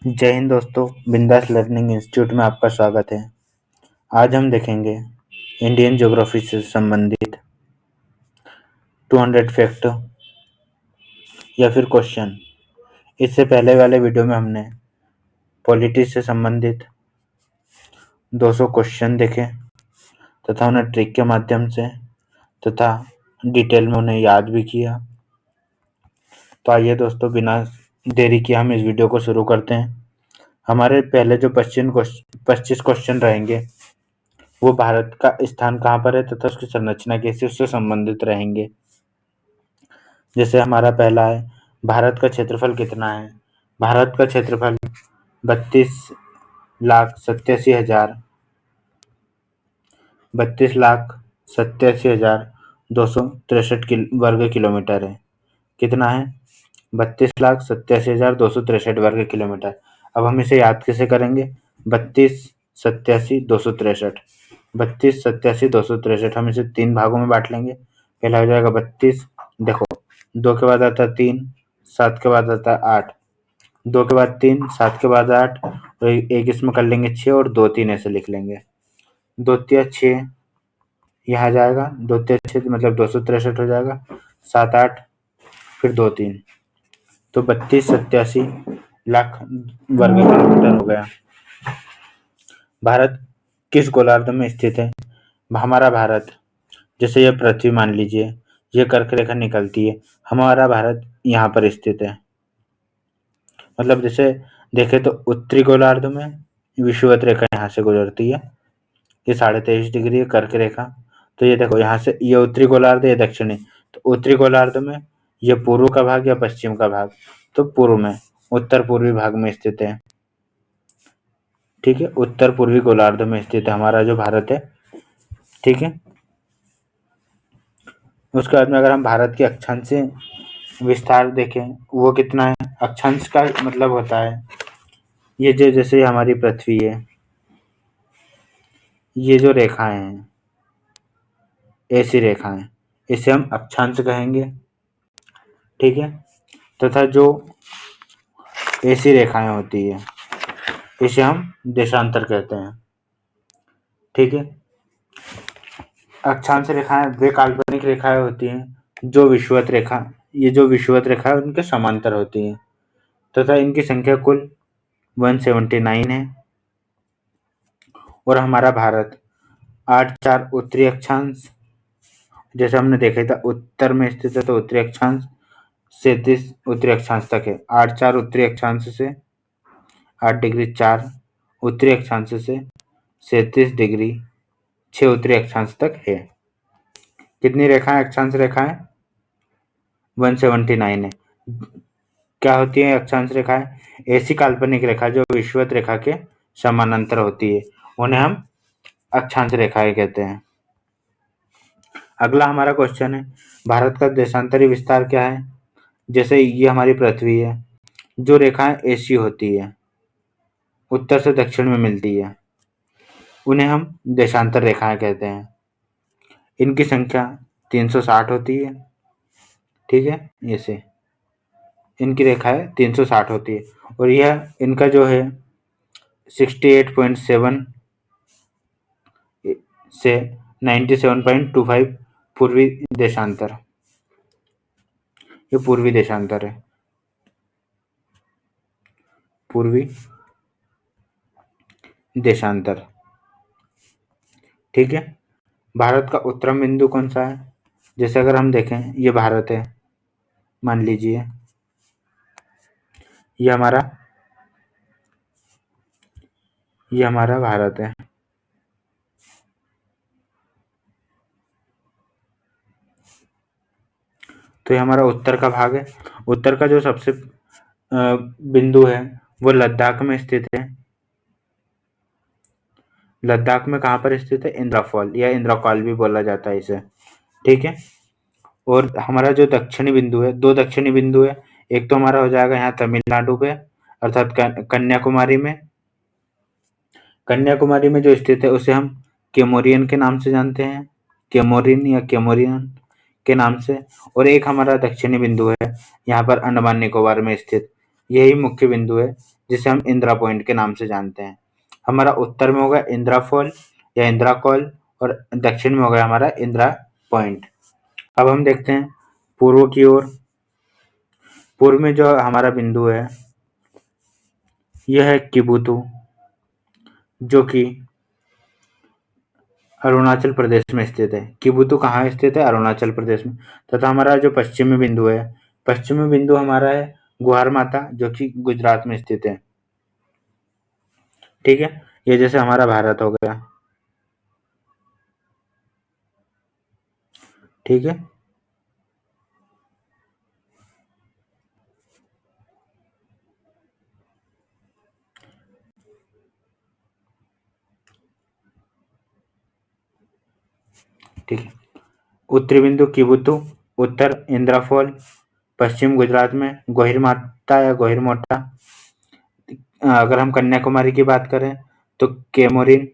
जय हिंद दोस्तों, बिंदास लर्निंग इंस्टीट्यूट में आपका स्वागत है। आज हम देखेंगे इंडियन ज्योग्राफी से संबंधित 200 फैक्ट या फिर क्वेश्चन। इससे पहले वाले वीडियो में हमने पॉलिटी से संबंधित 200 क्वेश्चन देखे तथा उन्हें ट्रिक के माध्यम से तथा डिटेल में उन्हें याद भी किया। तो आइए दोस्तों, बिना देरी किए हम इस वीडियो को शुरू करते हैं। हमारे पहले जो 25 क्वेश्चन रहेंगे वो भारत का स्थान कहाँ पर है तथा उसकी संरचना कैसी, उससे संबंधित रहेंगे। जैसे हमारा पहला है, भारत का क्षेत्रफल कितना है। भारत का क्षेत्रफल 32,87,263 वर्ग किलोमीटर है। कितना है? 32,87,263 वर्ग किलोमीटर। अब हम इसे याद कैसे करेंगे? 32,87,263, 32,87,263 हम इसे 3 भागों में बांट लेंगे। पहला हो जाएगा 32, देखो 2 के बाद आता है 3, 7 के बाद आता है 8, 2 के बाद 3, 7 के बाद 8 और एक इसमें कर लेंगे 6 और 2 3 ऐसे लिख लेंगे। 2 तिया 6 यहाँ आ जाएगा, 2 तिया 6 मतलब 263 हो जाएगा, 7 8 फिर 2 3, तो 32,87 लाख वर्ग किलोमीटर हो गया। भारत किस गोलार्ध में स्थित है? हमारा भारत, जैसे यह पृथ्वी मान लीजिए, यह कर्क रेखा निकलती है, हमारा भारत यहाँ पर स्थित है। मतलब जैसे देखे तो उत्तरी गोलार्ध में विषुवत रेखा यहाँ से गुजरती है, ये 23.5 डिग्री है कर्क रेखा। तो ये देखो यहाँ से ये उत्तरी गोलार्ध है, ये दक्षिणी। तो उत्तरी गोलार्ध में ये पूर्व का भाग या पश्चिम का भाग, तो पूर्व में, उत्तर पूर्वी भाग में स्थित है। ठीक है, उत्तर पूर्वी गोलार्ध में स्थित है हमारा जो भारत है। ठीक है, उसके बाद में अगर हम भारत के अक्षांश विस्तार देखें, वो कितना है? अक्षांश का मतलब होता है ये जो, जैसे हमारी पृथ्वी है, ये जो रेखाएं हैं, ऐसी रेखाएं, इसे हम अक्षांश कहेंगे। ठीक है, तथा जो ऐसी रेखाएं होती है इसे हम देशांतर कहते हैं। ठीक है, अक्षांश रेखाएं वे काल्पनिक रेखाएं होती हैं जो विषुवत रेखा, ये जो विषुवत रेखा है उनके समांतर होती हैं तथा इनकी संख्या कुल 179 है। और हमारा भारत 8 4 उत्तरी अक्षांश, जैसे हमने देखा था उत्तर में स्थित है तो उत्तरी अक्षांश 37 उत्तरी अक्षांश तक है। 8 4 उत्तरी अक्षांश से 8 डिग्री 4 उत्तरी अक्षांश से 37 डिग्री 6 उत्तरी अक्षांश तक है। कितनी रेखाएं अक्षांश रेखाएं? 179 है। क्या होती है अक्षांश रेखाएं? ऐसी काल्पनिक रेखा जो विषुवत रेखा के समानांतर होती है, उन्हें हम अक्षांश रेखाएं कहते हैं। अगला हमारा क्वेश्चन है, भारत का देशांतरी विस्तार क्या है? जैसे ये हमारी पृथ्वी है, जो रेखाएं ऐसी होती है, उत्तर से दक्षिण में मिलती है, उन्हें हम देशांतर रेखाएं कहते हैं। इनकी संख्या 360 होती है। ठीक है, ऐसे इनकी रेखाएं 360 होती है और यह इनका जो है 68.7 से 97.25 पूर्वी देशांतर, ये पूर्वी देशांतर है, पूर्वी देशांतर। ठीक है, भारत का उत्तरम बिंदु कौन सा है? जैसे अगर हम देखें, ये भारत है, मान लीजिए ये हमारा भारत है। तो ये हमारा उत्तर का भाग है। उत्तर का जो सबसे बिंदु है वो लद्दाख में स्थित है। लद्दाख में कहाँ पर स्थित है? इंद्राफॉल या इंद्राकॉल भी बोला जाता है इसे। ठीक है, और हमारा जो दक्षिणी बिंदु है, 2 दक्षिणी बिंदु है। एक तो हमारा हो जाएगा यहाँ तमिलनाडु पे, अर्थात कन्याकुमारी में। कन्याकुमारी में जो स्थित है उसे हम केमोरियन के नाम से जानते हैं, केमोरिन या केमोरियन के नाम से। और एक हमारा दक्षिणी बिंदु है यहाँ पर अंडमान निकोबार में स्थित, यही मुख्य बिंदु है जिसे हम इंदिरा पॉइंट के नाम से जानते हैं। हमारा उत्तर में होगा इंदिरा फॉल या इंदिरा कॉल और दक्षिण में होगा हमारा इंदिरा पॉइंट। अब हम देखते हैं पूर्व की ओर। पूर्व में जो हमारा बिंदु है यह है किबुतु, जो कि अरुणाचल प्रदेश में स्थित है। किबुतु कहाँ स्थित है? अरुणाचल प्रदेश में। तथा हमारा जो पश्चिमी बिंदु है, पश्चिमी बिंदु हमारा है गुहार माता, जो कि गुजरात में स्थित है। ठीक है, ये जैसे हमारा भारत हो गया। ठीक है, ठीक है। उत्तरी बिंदु किबुतु, उत्तर इंदिरा फॉल, पश्चिम गुजरात में गोहिर माता या गोहिर मोटा। अगर हम कन्याकुमारी की बात करें तो केमोरिन।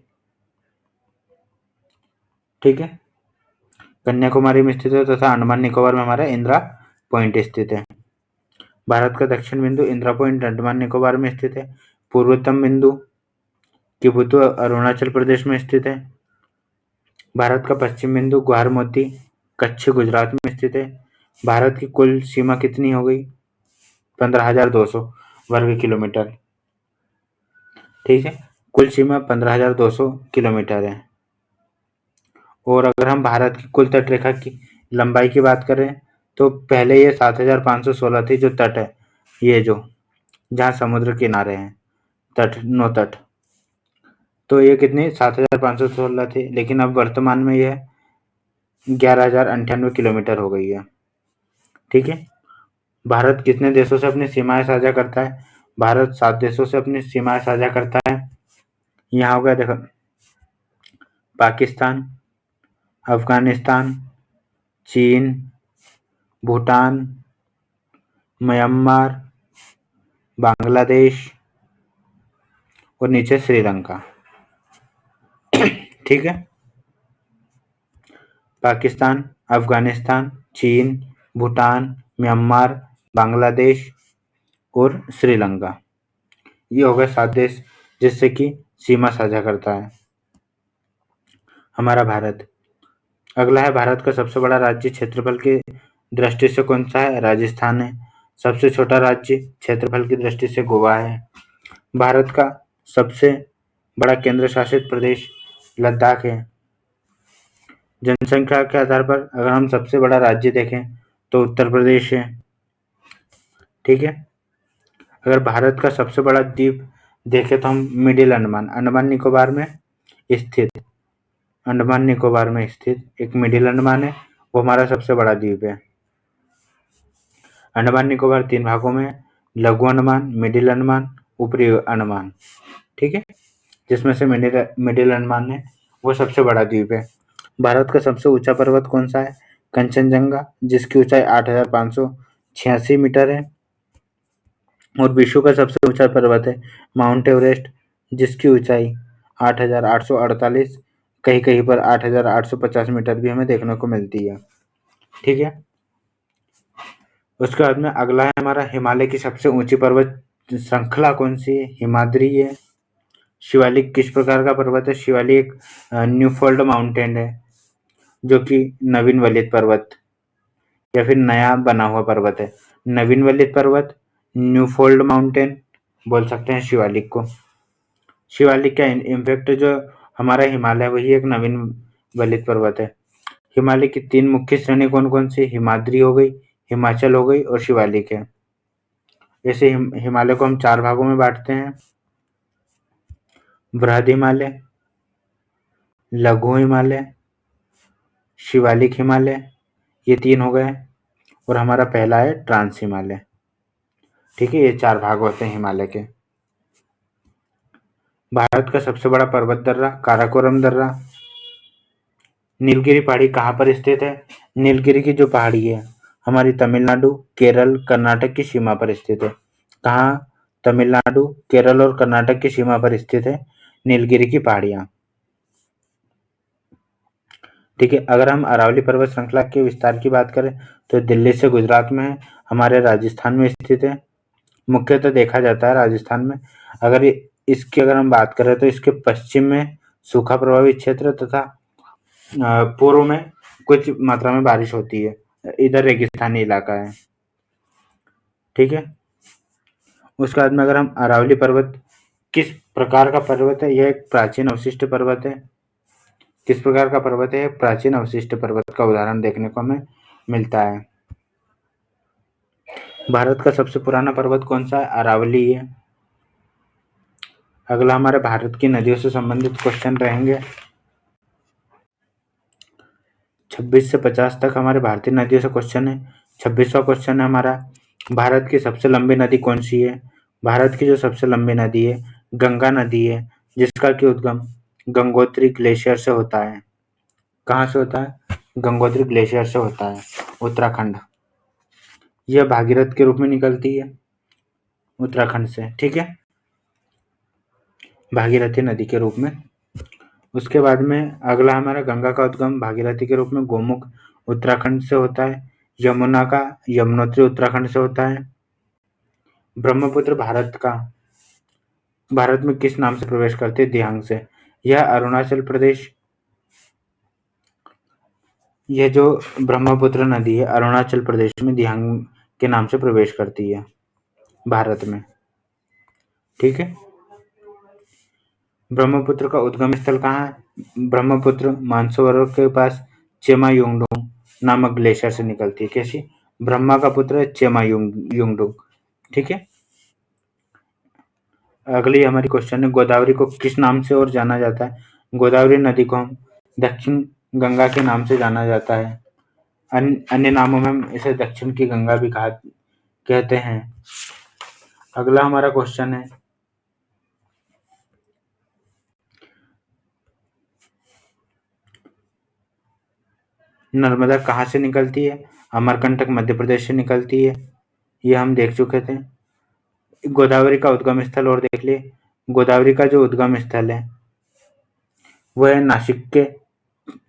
ठीक है, कन्याकुमारी में स्थित है तथा अंडमान निकोबार में हमारा इंदिरा पॉइंट स्थित है। भारत का दक्षिण बिंदु इंदिरा पॉइंट अंडमान निकोबार में स्थित है। पूर्वोत्तम बिंदु किबुतु अरुणाचल प्रदेश में स्थित है। भारत का पश्चिम बिंदु गुहार मोती कच्छ गुजरात में स्थित है। भारत की कुल सीमा कितनी हो गई? 15,200 वर्ग किलोमीटर। ठीक है, कुल सीमा 15,200 किलोमीटर है। और अगर हम भारत की कुल तट रेखा की लंबाई की बात करें तो पहले ये 7,516 थी, जो तट है, ये जो जहाँ समुद्र किनारे हैं, तट, नो तट, तो ये कितनी 7,516 थी, लेकिन अब वर्तमान में यह 11,098 किलोमीटर हो गई है। ठीक है, भारत कितने देशों से अपनी सीमाएं साझा करता है? भारत 7 देशों से अपनी सीमाएं साझा करता है। यहाँ हो गया देखो, पाकिस्तान, अफगानिस्तान, चीन, भूटान, म्यांमार, बांग्लादेश और नीचे श्रीलंका। ठीक है, पाकिस्तान, अफगानिस्तान, चीन, भूटान, म्यांमार, बांग्लादेश और श्रीलंका, ये हो गए 7 देश जिससे कि सीमा साझा करता है हमारा भारत। अगला है भारत का सबसे बड़ा राज्य क्षेत्रफल की दृष्टि से कौन सा है? राजस्थान है। सबसे छोटा राज्य क्षेत्रफल की दृष्टि से गोवा है। भारत का सबसे बड़ा केंद्र शासित प्रदेश लद्दाख है। जनसंख्या के आधार पर अगर हम सबसे बड़ा राज्य देखें तो उत्तर प्रदेश है। ठीक है, अगर भारत का सबसे बड़ा द्वीप देखें तो हम मिडिल अंडमान, अंडमान निकोबार में स्थित, अंडमान निकोबार में स्थित एक मिडिल अंडमान है, वो हमारा सबसे बड़ा द्वीप है। अंडमान निकोबार 3 भागों में, लघु अंडमान, मिडिल अंडमान, ऊपरी अंडमान। ठीक है, जिसमें से मिडिल अंडमान है वो सबसे बड़ा द्वीप है। भारत का सबसे ऊंचा पर्वत कौन सा है? कंचनजंगा, जिसकी ऊंचाई 8,586 मीटर है। और विश्व का सबसे ऊंचा पर्वत है माउंट एवरेस्ट, जिसकी ऊंचाई 8,848, कहीं कहीं पर 8,850 मीटर भी हमें देखने को मिलती है। ठीक है, उसके बाद में अगला है हमारा हिमालय की सबसे ऊंची पर्वत श्रृंखला कौन सी है? हिमाद्री है। शिवालिक किस प्रकार का पर्वत है? शिवालिक एक न्यूफोल्ड माउंटेन है, जो कि नवीन वलित पर्वत या फिर नया बना हुआ पर्वत है। नवीन वलित पर्वत, न्यूफोल्ड माउंटेन बोल सकते हैं शिवालिक को। शिवालिक का इनफैक्ट जो हमारा हिमालय वही एक नवीन वलित पर्वत है। हिमालय की 3 मुख्य श्रेणी कौन कौन सी? हिमाद्री हो गई, हिमाचल हो गई और शिवालिक है। ऐसे हिमालय को हम 4 भागों में बांटते हैं, बृहद हिमालय, लघु हिमालय, शिवालिक हिमालय, ये 3 हो गए। और हमारा पहला है ट्रांस हिमालय। ठीक है, ये 4 भाग होते हैं हिमालय के। भारत का सबसे बड़ा पर्वत दर्रा काराकोरम दर्रा। नीलगिरी पहाड़ी कहाँ पर स्थित है? नीलगिरी की जो पहाड़ी है हमारी तमिलनाडु, केरल, कर्नाटक की सीमा पर स्थित है। कहाँ? तमिलनाडु, केरल और कर्नाटक की सीमा पर स्थित है नीलगिरी की पहाड़ियां। ठीक है, अगर हम अरावली पर्वत श्रृंखला के विस्तार की बात करें तो दिल्ली से गुजरात में है, हमारे राजस्थान में स्थित है। मुख्यतः देखा जाता है राजस्थान में। इसकी अगर हम बात करें तो इसके पश्चिम में सूखा प्रभावित क्षेत्र तथा पूर्व में कुछ मात्रा में बारिश होती है। इधर रेगिस्तानी इलाका है। ठीक है। उसके बाद में अगर हम अरावली पर्वत किस प्रकार का पर्वत है? यह एक प्राचीन अवशिष्ट पर्वत है। किस प्रकार का पर्वत है? प्राचीन अवशिष्ट पर्वत का उदाहरण देखने को हमें मिलता है। भारत का सबसे पुराना पर्वत कौन सा है? अरावली है। अगला हमारे भारत की नदियों से संबंधित क्वेश्चन रहेंगे। 26 से 50 तक हमारे भारतीय नदियों से क्वेश्चन है। 26वां क्वेश्चन है हमारा, भारत की सबसे लंबी नदी कौन सी है? भारत की जो सबसे लंबी नदी है गंगा नदी है, जिसका कि उद्गम गंगोत्री ग्लेशियर से होता है। कहाँ से होता है? गंगोत्री ग्लेशियर से होता है, उत्तराखंड। यह भागीरथ के रूप में निकलती है उत्तराखंड से। ठीक है, भागीरथी नदी के रूप में। उसके बाद में अगला हमारा, गंगा का उद्गम भागीरथी के रूप में गोमुख उत्तराखंड से होता है। यमुना का यमुनोत्री उत्तराखंड से होता है। ब्रह्मपुत्र भारत में किस नाम से प्रवेश करते हैं? दियांग से। यह अरुणाचल प्रदेश, यह जो ब्रह्मपुत्र नदी है अरुणाचल प्रदेश में दियांग के नाम से प्रवेश करती है भारत में। ठीक है। ब्रह्मपुत्र का उद्गम स्थल कहाँ है? ब्रह्मपुत्र मानसरोवर के पास चेमा युंगडुंग नामक ग्लेशियर से निकलती है। कैसी? ब्रह्मा का पुत्र है चेमा युंगडुंग। ठीक है। अगली हमारी क्वेश्चन है, गोदावरी को किस नाम से और जाना जाता है? गोदावरी नदी को हम दक्षिण गंगा के नाम से जाना जाता है। अन्य नामों में हम इसे दक्षिण की गंगा भी कहते हैं। अगला हमारा क्वेश्चन है, नर्मदा कहाँ से निकलती है? अमरकंटक मध्य प्रदेश से निकलती है। ये हम देख चुके थे। गोदावरी का उद्गम स्थल और देख लिए। गोदावरी का जो उद्गम स्थल है वह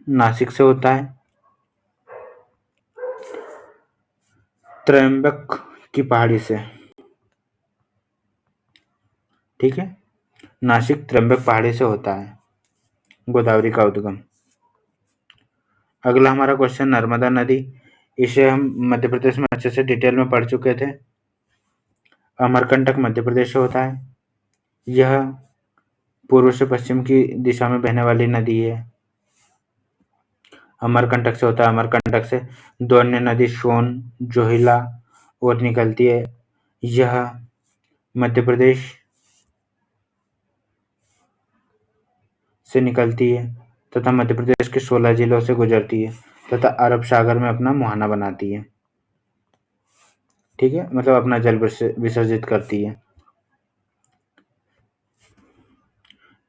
नासिक से होता है, त्रयंबक की पहाड़ी से। ठीक है, नासिक त्रयंबक पहाड़ी से होता है गोदावरी का उद्गम। अगला हमारा क्वेश्चन, नर्मदा नदी, इसे हम मध्य प्रदेश में अच्छे से डिटेल में पढ़ चुके थे। अमरकंटक मध्य प्रदेश से होता है। यह पूर्व से पश्चिम की दिशा में बहने वाली नदी है। अमरकंटक से होता है। अमरकंटक से दो अन्य नदी सोन जोहिला और निकलती है। यह मध्य प्रदेश से निकलती है तथा मध्य प्रदेश के 16 जिलों से गुजरती है तथा अरब सागर में अपना मुहाना बनाती है। ठीक है, मतलब अपना जल विसर्जित करती है।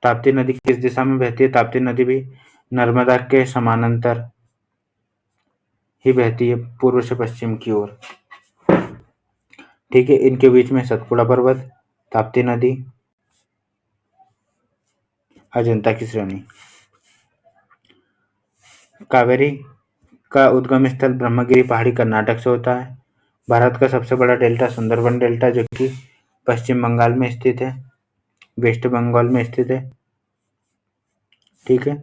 ताप्ती नदी किस दिशा में बहती है? ताप्ती नदी भी नर्मदा के समानांतर ही बहती है, पूर्व से पश्चिम की ओर। ठीक है, इनके बीच में सतपुड़ा पर्वत, ताप्ती नदी, अजंता की श्रेणी। कावेरी का उद्गम स्थल ब्रह्मगिरी पहाड़ी कर्नाटक से होता है। भारत का सबसे बड़ा डेल्टा सुंदरबन डेल्टा, जो कि पश्चिम बंगाल में स्थित है, वेस्ट बंगाल में स्थित है। ठीक है,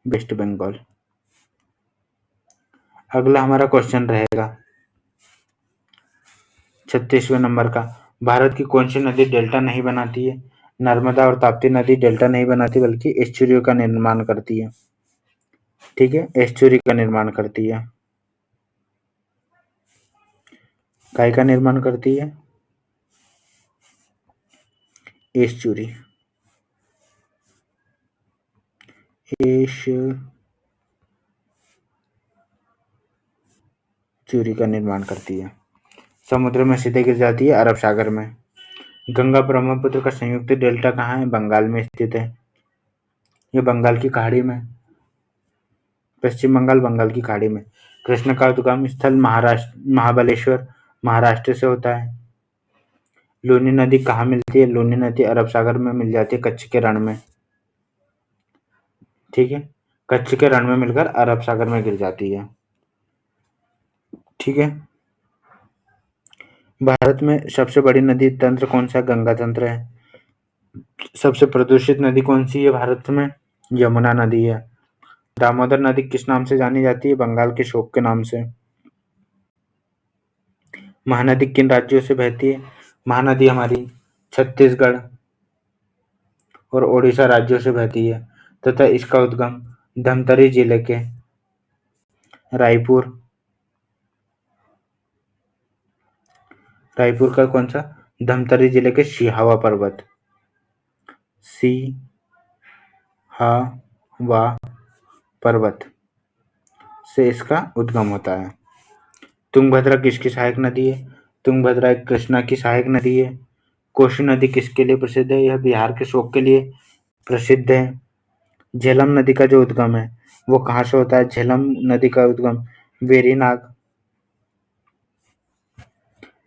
वेस्ट बंगाल। अगला हमारा क्वेश्चन रहेगा 36वें नंबर का, भारत की कौन सी नदी डेल्टा नहीं बनाती है? नर्मदा और ताप्ती नदी डेल्टा नहीं बनाती बल्कि एस्चुरियों का निर्माण करती है। ठीक है, एस्चुरी का निर्माण करती है। काय का निर्माण करती है? एस्चुरी। एस्चुरी का निर्माण करती है। समुद्र में सीधे गिर जाती है अरब सागर में। गंगा ब्रह्मपुत्र का संयुक्त डेल्टा कहाँ है? बंगाल में स्थित है। ये बंगाल की खाड़ी में, पश्चिम बंगाल बंगाल की खाड़ी में। कृष्ण का उद्गम स्थल महाबलेश्वर महाराष्ट्र से होता है। लूनी नदी कहाँ मिलती है? लूनी नदी अरब सागर में मिल जाती है, कच्छ के रण में। ठीक है, कच्छ के रण में मिलकर अरब सागर में गिर जाती है। ठीक है, भारत में सबसे बड़ी नदी तंत्र कौन सा? गंगा तंत्र है। सबसे प्रदूषित नदी कौन सी है भारत में? यमुना नदी है। दामोदर नदी किस नाम से जानी जाती है? बंगाल के शोक के नाम से। महानदी किन राज्यों से बहती है? महानदी हमारी छत्तीसगढ़ और ओडिशा राज्यों से बहती है तथा इसका उद्गम धमतरी जिले के रायपुर रायपुर का कौन सा? धमतरी जिले के सिहावा पर्वत, सिहावा पर्वत से इसका उद्गम होता है। तुंगभद्रा किसकी सहायक नदी है? तुंगभद्रा एक कृष्णा की सहायक नदी है। कोशी नदी किसके लिए प्रसिद्ध है? यह बिहार के शोक के लिए प्रसिद्ध है। झेलम नदी का जो उद्गम है वो कहाँ से होता है? झेलम नदी का उद्गम वेरीनाग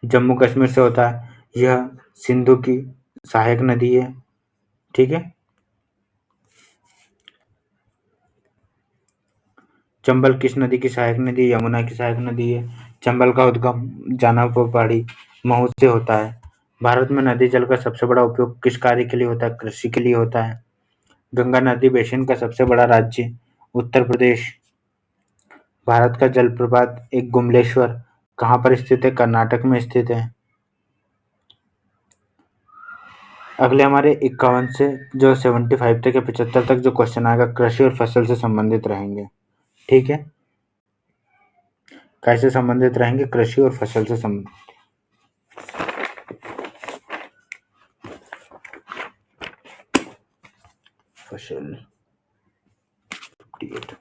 जम्मू कश्मीर से होता है। यह सिंधु की सहायक नदी है। ठीक है। चंबल किस नदी की सहायक नदी है? यमुना की सहायक नदी है। चंबल का उद्गम जानापुर पहाड़ी महू से होता है। भारत में नदी जल का सबसे बड़ा उपयोग किस कार्य के लिए होता है? कृषि के लिए होता है। गंगा नदी बेसिन का सबसे बड़ा राज्य उत्तर प्रदेश। भारत का जल प्रपात एक गुमलेश्वर कहाँ पर स्थित है? कर्नाटक में स्थित है। अगले हमारे 51 से जो 75 तक या 75 तक जो क्वेश्चन आएगा कृषि और फसल से संबंधित रहेंगे। ठीक है। कैसे संबंधित रहेंगे? कृषि और फसल से संबंधित। फसल 58।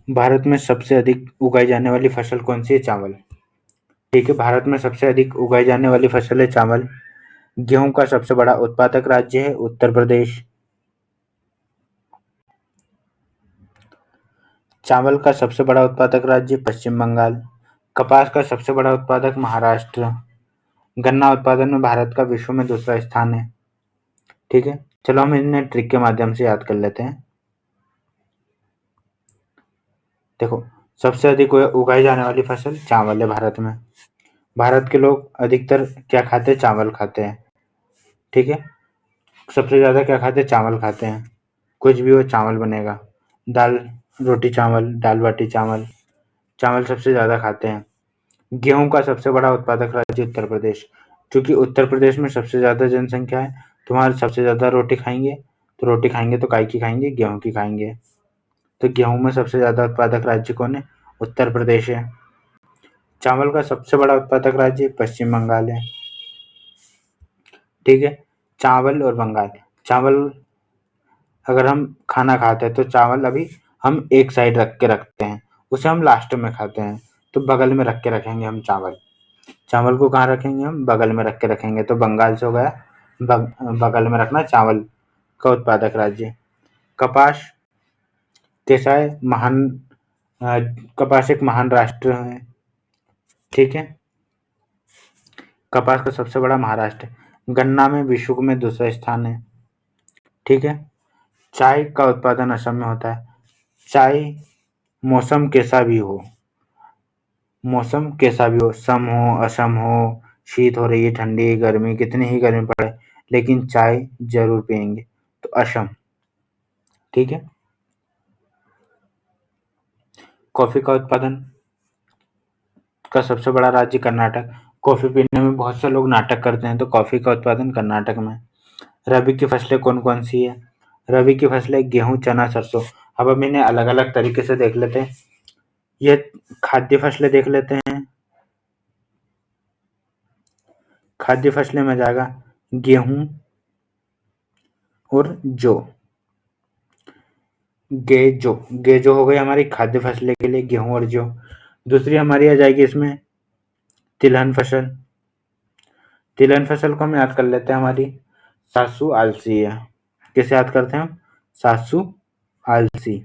भारत में सबसे अधिक उगाई जाने वाली फसल कौन सी है? चावल। ठीक है। भारत में सबसे अधिक उगाई जाने वाली फसल है चावल। गेहूं का सबसे बड़ा उत्पादक राज्य है उत्तर प्रदेश। चावल का सबसे बड़ा उत्पादक राज्य पश्चिम बंगाल। कपास का सबसे बड़ा उत्पादक महाराष्ट्र। गन्ना उत्पादन में भारत का विश्व में दूसरा स्थान है। ठीक है। चलो हम इन्हें ट्रिक के माध्यम से याद कर लेते हैं। देखो, सबसे अधिक उगाई जाने वाली फसल चावल है भारत में। भारत के लोग अधिकतर क्या खाते हैं? चावल खाते हैं। ठीक है। सबसे ज्यादा क्या खाते हैं? चावल खाते हैं। कुछ भी हो चावल बनेगा। दाल रोटी चावल, दाल बाटी चावल, चावल सबसे ज्यादा खाते हैं। गेहूं का सबसे बड़ा उत्पादक राज्य उत्तर प्रदेश। क्योंकि उत्तर प्रदेश में सबसे ज्यादा जनसंख्या है, तुम्हारे सबसे ज्यादा रोटी खाएंगे, तो रोटी खाएंगे तो काय की खाएंगे? गेहूं की खाएंगे। तो गेहूं में सबसे ज्यादा उत्पादक राज्य कौन है? उत्तर प्रदेश है। चावल का सबसे बड़ा उत्पादक राज्य पश्चिम बंगाल है। ठीक है। चावल और बंगाल। चावल अगर हम खाना खाते हैं तो चावल अभी हम एक साइड रख के रखते हैं, उसे हम लास्ट में खाते हैं, तो बगल में रख के रखेंगे हम चावल। चावल को कहाँ रखेंगे? हम बगल में रख के रखेंगे। तो बंगाल से हो गया बगल में रखना चावल का उत्पादक राज्य। कपास कैसा है? कपास एक महान राष्ट्र है। ठीक है। कपास का सबसे बड़ा महाराष्ट्र है। गन्ना में विश्व में दूसरा स्थान है। ठीक है। चाय का उत्पादन असम में होता है। चाय मौसम कैसा भी हो, मौसम कैसा भी हो, सम हो असम हो, शीत हो रही है, ठंडी गर्मी, कितनी ही गर्मी पड़े, लेकिन चाय जरूर पियेंगे। तो असम। ठीक है। कॉफी का उत्पादन का सबसे बड़ा राज्य कर्नाटक। कॉफी पीने में बहुत से लोग नाटक करते हैं, तो कॉफी का उत्पादन कर्नाटक में। रबी की फसलें कौन कौन सी है? रबी की फसलें गेहूं, चना, सरसों। अब हम इन्हें अलग अलग तरीके से देख लेते हैं। ये खाद्य फसलें देख लेते हैं। खाद्य फसलें में जाएगा गेहूं और जौ। गेजो हो गई हमारी खाद्य फसलें के लिए, गेहूं और जौ। दूसरी हमारी आ जाएगी इसमें तिलहन फसल। तिलहन फसल को हम याद कर लेते हैं, हमारी सासू आलसी है। कैसे याद करते हैं हम? सासू आलसी।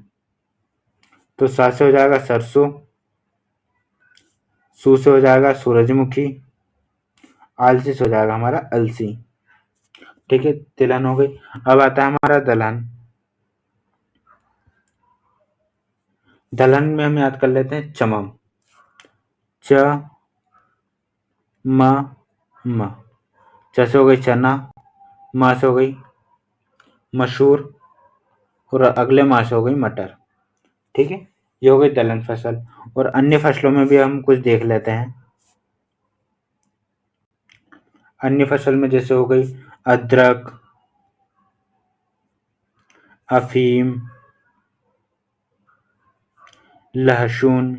तो सा से हो जाएगा सरसों, सू से हो जाएगा सूरजमुखी, आलसी से हो जाएगा हमारा अलसी। ठीक है, तिलहन हो गई। अब आता है हमारा दलहन। दलहन में हम याद कर लेते हैं चमम, च म। च से हो गई चना, म से हो गई मसूर, और अगले माह से हो गई मटर। ठीक है, ये हो गई दलहन फसल। और अन्य फसलों में भी हम कुछ देख लेते हैं। अन्य फसल में जैसे हो गई अदरक, अफीम, लहसुन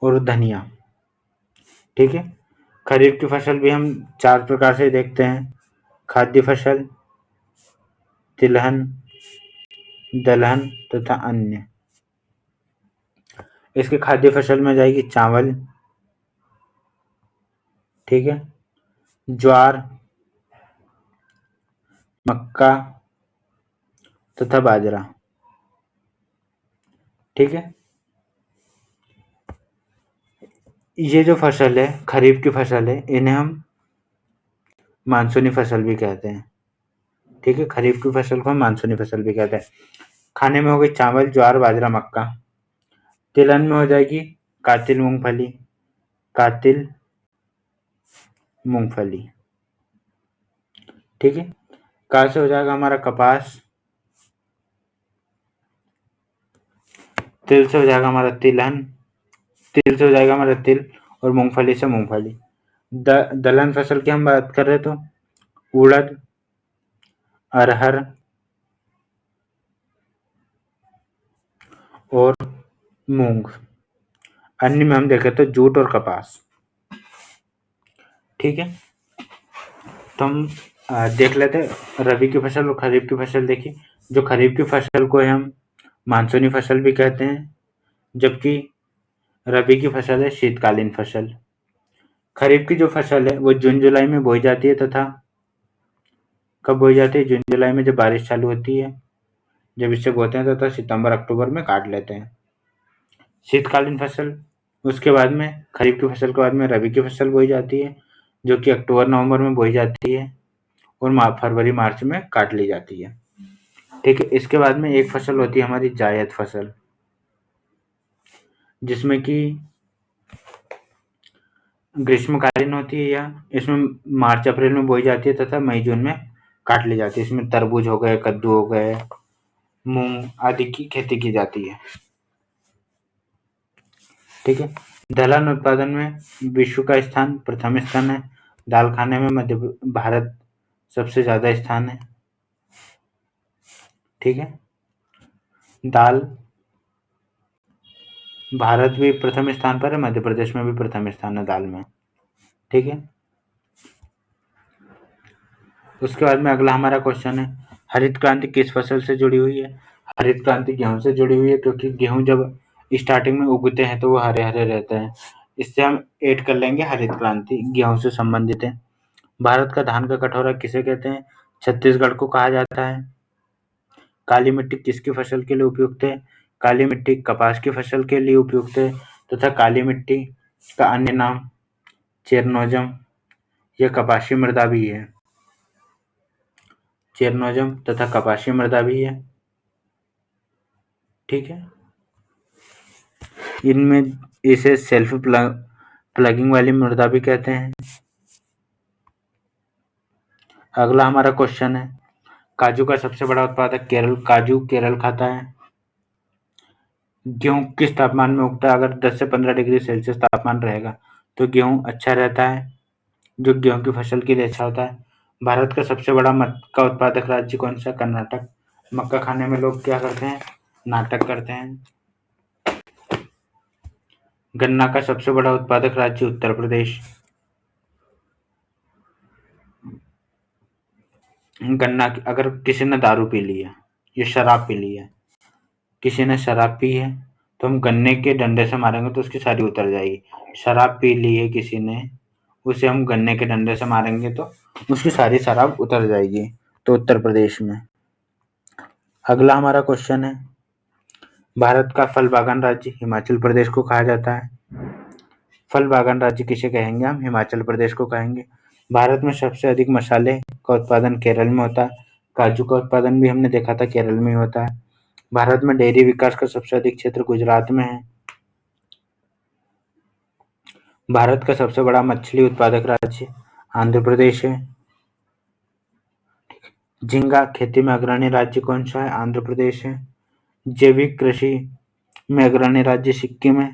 और धनिया। ठीक है, खरीफ की फसल भी हम 4 प्रकार से देखते हैं: खाद्य फसल, तिलहन, दलहन तथा अन्य। इसके खाद्य फसल में जाएगी चावल, ठीक है, ज्वार, मक्का तथा बाजरा। ठीक है, ये जो फसल है, खरीफ की फसल है, इन्हें हम मानसूनी फसल भी कहते हैं। ठीक है, खरीफ की फसल को हम मानसूनी फसल भी कहते हैं। खाने में हो गई चावल, ज्वार, बाजरा, मक्का। तिलहन में हो जाएगी कातिल मूंगफली, कातिल मूंगफली। ठीक है, का से हो जाएगा हमारा कपास, तिल से हो जाएगा हमारा तिलहन, तिल से हो जाएगा हमारा तिल, और मूंगफली से मूंगफली। दलहन फसल की हम बात कर रहे तो उड़द, अरहर और मूंग। अन्य में हम देखें तो जूट और कपास। ठीक है, तो हम देख लेते हैं रबी की फसल और खरीफ की फसल। देखिए, जो खरीफ की फसल को हम मानसूनी फसल भी कहते हैं, जबकि रबी की फसल है शीतकालीन फसल। खरीफ की जो फसल है वो जून जुलाई में बोई जाती है तथा कब बोई जाती है? जून जुलाई में जब बारिश चालू होती है, जब इससे बोते हैं तथा सितंबर अक्टूबर में काट लेते हैं। शीतकालीन फसल, उसके बाद में खरीफ की फसल के बाद में रबी की फसल बोई जाती है, जो कि अक्टूबर नवंबर में बोई जाती है और फरवरी मार्च में काट ली जाती है। ठीक है, इसके बाद में एक फसल होती है हमारी जायद फसल, जिसमें कि ग्रीष्मकालीन होती है, या इसमें मार्च अप्रैल में बोई जाती है तथा मई जून में काट ली जाती है। इसमें तरबूज हो गए, कद्दू हो गए, मूंग आदि की खेती की जाती है। ठीक है, दलहन उत्पादन में विश्व का स्थान प्रथम स्थान है। दाल खाने में मध्य भारत सबसे ज्यादा स्थान है। ठीक है, दाल भारत भी प्रथम स्थान पर है, मध्य प्रदेश में भी प्रथम स्थान है दाल में। ठीक है, उसके बाद में अगला हमारा क्वेश्चन है, हरित क्रांति किस फसल से जुड़ी हुई है? हरित क्रांति गेहूं से जुड़ी हुई है, क्योंकि गेहूं जब स्टार्टिंग में उगते हैं तो वो हरे हरे रहते हैं। इससे हम ऐड कर लेंगे हरित क्रांति गेहूं से संबंधित है। भारत का धान का कटोरा किसे कहते हैं? छत्तीसगढ़ को कहा जाता है। काली मिट्टी किसकी फसल के लिए उपयुक्त है? काली मिट्टी कपास की फसल के लिए उपयुक्त है तथा काली मिट्टी का अन्य नाम चेरनोजम या कपासी मृदा भी है। चेरनोजम तथा कपासी मृदा भी है। ठीक है, इनमें इसे सेल्फ प्लगिंग वाली मृदा भी कहते हैं। अगला हमारा क्वेश्चन है, काजू का सबसे बड़ा उत्पादक केरल, काजू केरल खाता है। गेहूं किस तापमान में उगता है? अगर 10 से 15 डिग्री सेल्सियस तापमान रहेगा तो गेहूं अच्छा रहता है, जो गेहूं की फसल के लिए अच्छा होता है। भारत का सबसे बड़ा मक्का उत्पादक राज्य कौन सा? कर्नाटक। मक्का खाने में लोग क्या करते हैं? नाटक करते हैं। गन्ना का सबसे बड़ा उत्पादक राज्य उत्तर प्रदेश। गन्ना अगर किसी ने दारू पी ली है या शराब पी ली है, किसी ने शराब पी है तो हम गन्ने के डंडे से मारेंगे तो उसकी सारी उतर जाएगी। शराब पी ली है किसी ने, उसे हम गन्ने के डंडे से मारेंगे तो उसकी सारी शराब उतर जाएगी। तो उत्तर प्रदेश में। अगला हमारा क्वेश्चन है, भारत का फल बागान राज्य हिमाचल प्रदेश को कहा जाता है। फल बागान राज्य किसे कहेंगे? हम हिमाचल प्रदेश को कहेंगे। भारत में सबसे अधिक मसाले का उत्पादन केरल में होता है। काजू का उत्पादन भी हमने देखा था केरल में ही होता है। भारत में डेयरी विकास का सबसे अधिक क्षेत्र गुजरात में है। भारत का सबसे बड़ा मछली उत्पादक राज्य आंध्र प्रदेश है। झींगा खेती में अग्रणी राज्य कौन सा है? आंध्र प्रदेश है। जैविक कृषि में अग्रणी राज्य सिक्किम है।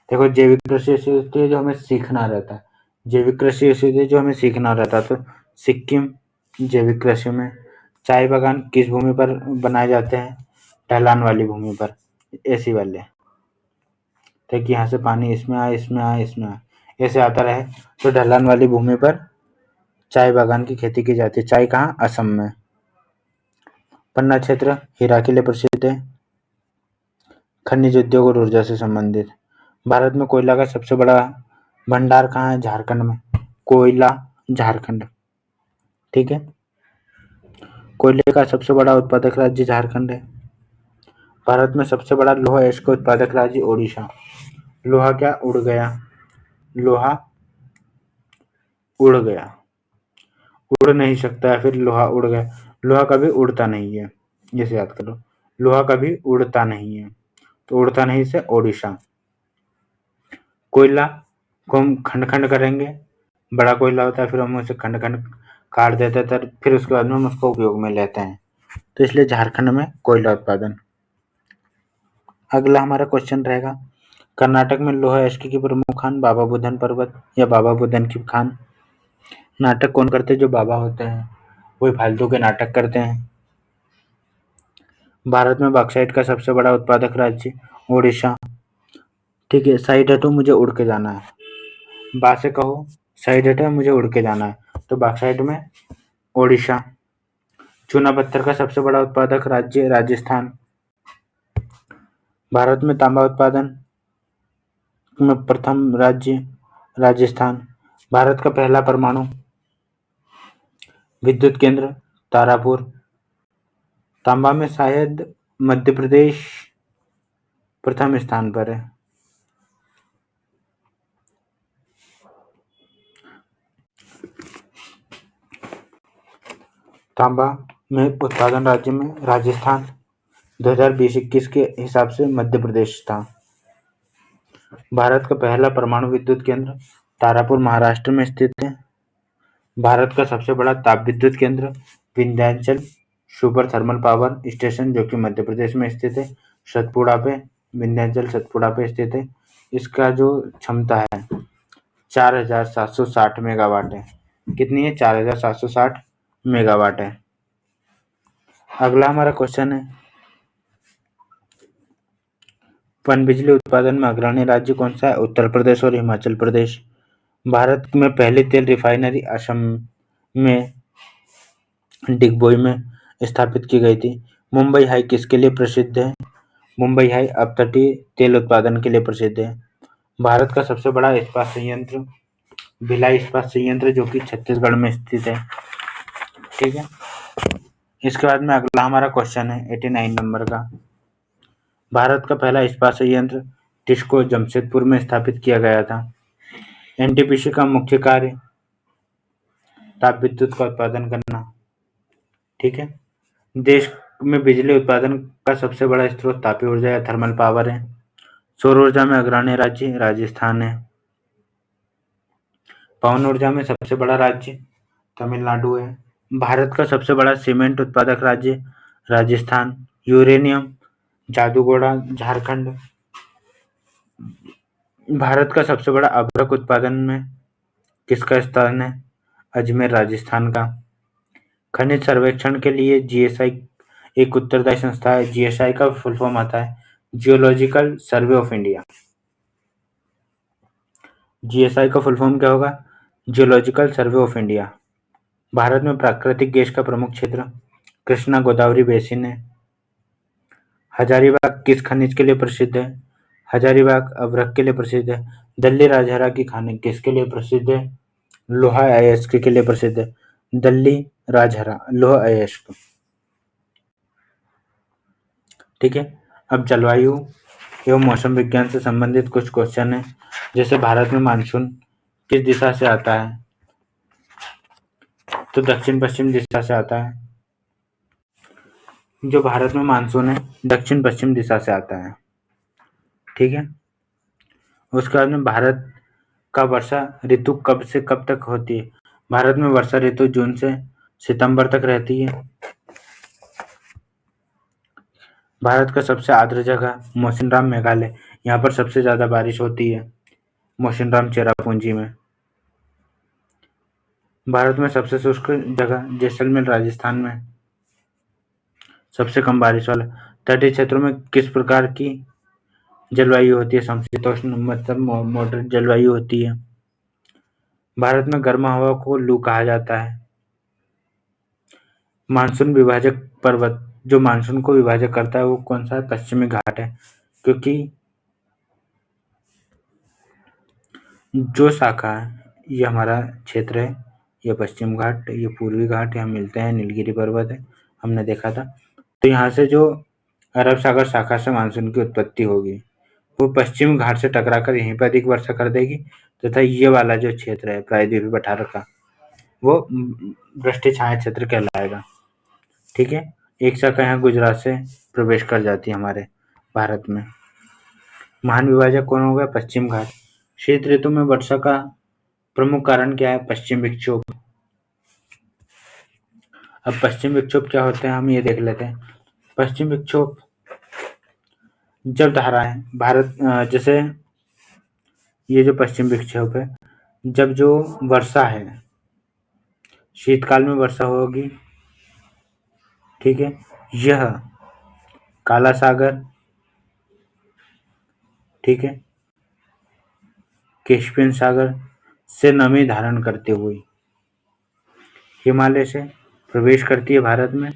देखो, जैविक कृषि ऐसी होती है जो हमें सीखना रहता है। जैविक कृषि ऐसी होती है जो हमें सीखना रहता है, तो सिक्किम जैविक कृषि में। चाय बागान किस भूमि पर बनाए जाते हैं? ढलान वाली भूमि पर, ऐसी वाले, ताकि यहाँ से पानी इसमें आए, इसमें आए, इसमें आए, ऐसे आता रहे। तो ढलान वाली भूमि पर चाय बागान की खेती की जाती है। चाय कहाँ? असम में। पन्ना क्षेत्र हीरा के लिए प्रसिद्ध है। खनिज उद्योग और ऊर्जा से संबंधित। भारत में कोयला का सबसे बड़ा भंडार कहाँ है? झारखंड में। कोयला, झारखंड। ठीक है। कोयले का सबसे बड़ा उत्पादक राज्य झारखंड है। भारत में सबसे बड़ा लोहा एश का उत्पादक राज्य ओडिशा। लोहा क्या? उड़ गया। लोहा उड़ गया, उड़ नहीं सकता है, फिर लोहा उड़ गया। लोहा कभी उड़ता नहीं है, जैसे याद करो। लोहा कभी उड़ता नहीं है, तो उड़ता नहीं से ओडिशा। कोयला को हम खंड खंड करेंगे। बड़ा कोयला होता है, फिर हम उसे खंड खंड काट देते हैं, फिर उसके बाद में हम उसको उपयोग में लेते हैं। तो इसलिए झारखंड में कोयला उत्पादन। अगला हमारा क्वेश्चन रहेगा, कर्नाटक में लोहा एस्की की प्रमुख खान बाबा बुदन पर्वत या बाबा बुदन की खान। नाटक कौन करते हैं? जो बाबा होते हैं वही फालतू के नाटक करते हैं। भारत में बॉक्साइट का सबसे बड़ा उत्पादक राज्य ओडिशा। ठीक है। साइड हटो, मुझे उड़ के जाना है। बा से कहो, साइड हटो, मुझे उड़ के जाना है। तो बॉक्साइट में ओडिशा। चूना पत्थर का सबसे बड़ा उत्पादक राज्य राजस्थान। भारत में तांबा उत्पादन में प्रथम राज्य राजस्थान। भारत का पहला परमाणु विद्युत केंद्र तारापुर। तांबा में शायद मध्य प्रदेश प्रथम स्थान पर है। तांबा में उत्पादन राज्य में राजस्थान 2020-21 के हिसाब से मध्य प्रदेश था। भारत का पहला परमाणु विद्युत केंद्र तारापुर महाराष्ट्र में स्थित है। भारत का सबसे बड़ा ताप विद्युत केंद्र Vindhyachal super thermal power station, जो कि मध्य प्रदेश में स्थित है, सतपुड़ा पे। विंध्याचल सतपुड़ा पे स्थित है। इसका जो क्षमता है 4760 मेगावाट है। कितनी है? 4760 मेगावाट है। अगला हमारा क्वेश्चन है, पनबिजली उत्पादन में अग्रणी राज्य कौन सा है? उत्तर प्रदेश और हिमाचल प्रदेश। भारत में पहली तेल रिफाइनरी असम में डिगबोई में स्थापित की गई थी। मुंबई हाई किसके लिए प्रसिद्ध है? मुंबई हाई अपतटीय तेल उत्पादन के लिए प्रसिद्ध है। भारत का सबसे बड़ा इस्पात संयंत्र भिलाई इस्पात संयंत्र, जो कि छत्तीसगढ़ में स्थित है। ठीक है। इसके बाद में अगला हमारा क्वेश्चन है 89 नंबर का, भारत का पहला इस्पात संयंत्र टिस्को जमशेदपुर में स्थापित किया गया था। एनटीपीसी का मुख्य कार्य ताप विद्युत का उत्पादन करना। ठीक है। देश में बिजली उत्पादन का सबसे बड़ा स्रोत तापीय ऊर्जा या थर्मल पावर है। सौर ऊर्जा में अग्रणी राज्य राजस्थान है। पवन ऊर्जा में सबसे बड़ा राज्य तमिलनाडु है। भारत का सबसे बड़ा सीमेंट उत्पादक राज्य राजस्थान। यूरेनियम जादूगोड़ा झारखंड। भारत का सबसे बड़ा अभ्रक उत्पादन में किसका स्थान है? अजमेर राजस्थान का। खनिज सर्वेक्षण के लिए जीएसआई एक उत्तरदायी संस्था है। जीएसआई का फुल फॉर्म आता है geological survey of India. GSI का फुल फॉर्म क्या होगा? Geological survey of India. Bharat में प्राकृतिक गैस का प्रमुख क्षेत्र कृष्णा गोदावरी बेसिन है। हजारीबाग किस खनिज के लिए प्रसिद्ध है? हजारीबाग अभ्रक के लिए प्रसिद्ध है। दिल्ली राजहरा की खान किसके लिए प्रसिद्ध है? लोहा अयस्क के लिए प्रसिद्ध है। दिल्ली राजहरा लोहा अयस्क। ठीक है। अब जलवायु एवं मौसम विज्ञान से संबंधित कुछ क्वेश्चन है। जैसे भारत में मानसून किस दिशा से आता है? तो दक्षिण पश्चिम दिशा से आता है। जो भारत में मानसून है दक्षिण पश्चिम दिशा से आता है। ठीक है। उसके बाद में भारत का वर्षा ऋतु कब से कब तक होती है? भारत में वर्षा ऋतु जून से सितंबर तक रहती है। भारत का सबसे आर्द्र जगह मौसिनराम मेघालय, यहाँ पर सबसे ज्यादा बारिश होती है मौसिनराम चेरापूंजी में। भारत में सबसे शुष्क जगह जैसलमेर राजस्थान में, सबसे कम बारिश वाला। तटीय क्षेत्रों में किस प्रकार की जलवायु होती है? समशीतोष्ण मतलब मॉडरेट जलवायु होती है। भारत में गर्म हवा को लू कहा जाता है। मानसून विभाजक पर्वत जो मानसून को विभाजक करता है वो कौन सा है? पश्चिमी घाट है, क्योंकि जो शाखा है ये हमारा क्षेत्र है, ये पश्चिम घाट, ये पूर्वी घाट, यहाँ मिलते हैं, नीलगिरी पर्वत है, हमने देखा था। तो यहाँ से जो अरब सागर शाखा से मानसून की उत्पत्ति होगी वो पश्चिम घाट से टकराकर यहीं पर अधिक वर्षा कर देगी, तथा ये वाला जो क्षेत्र है प्रायद्वीपीय पठार का वो वृष्टि छाया क्षेत्र कहलाएगा। ठीक है। एक शाखा यहाँ गुजरात से प्रवेश कर जाती है हमारे भारत में। महान विभाजक कौन होगा? पश्चिम घाट। शीत ऋतु में वर्षा का प्रमुख कारण क्या है? पश्चिम विक्षोभ। अब पश्चिम विक्षोभ क्या होते हैं हम ये देख लेते हैं। पश्चिम विक्षोभ जब धाराएं भारत जैसे ये जो पश्चिम विक्षोभ है, जब जो वर्षा है शीतकाल में वर्षा होगी, ठीक है, यह काला सागर, ठीक है, कैस्पियन सागर से नमी धारण करते हुए हिमालय से प्रवेश करती है भारत में।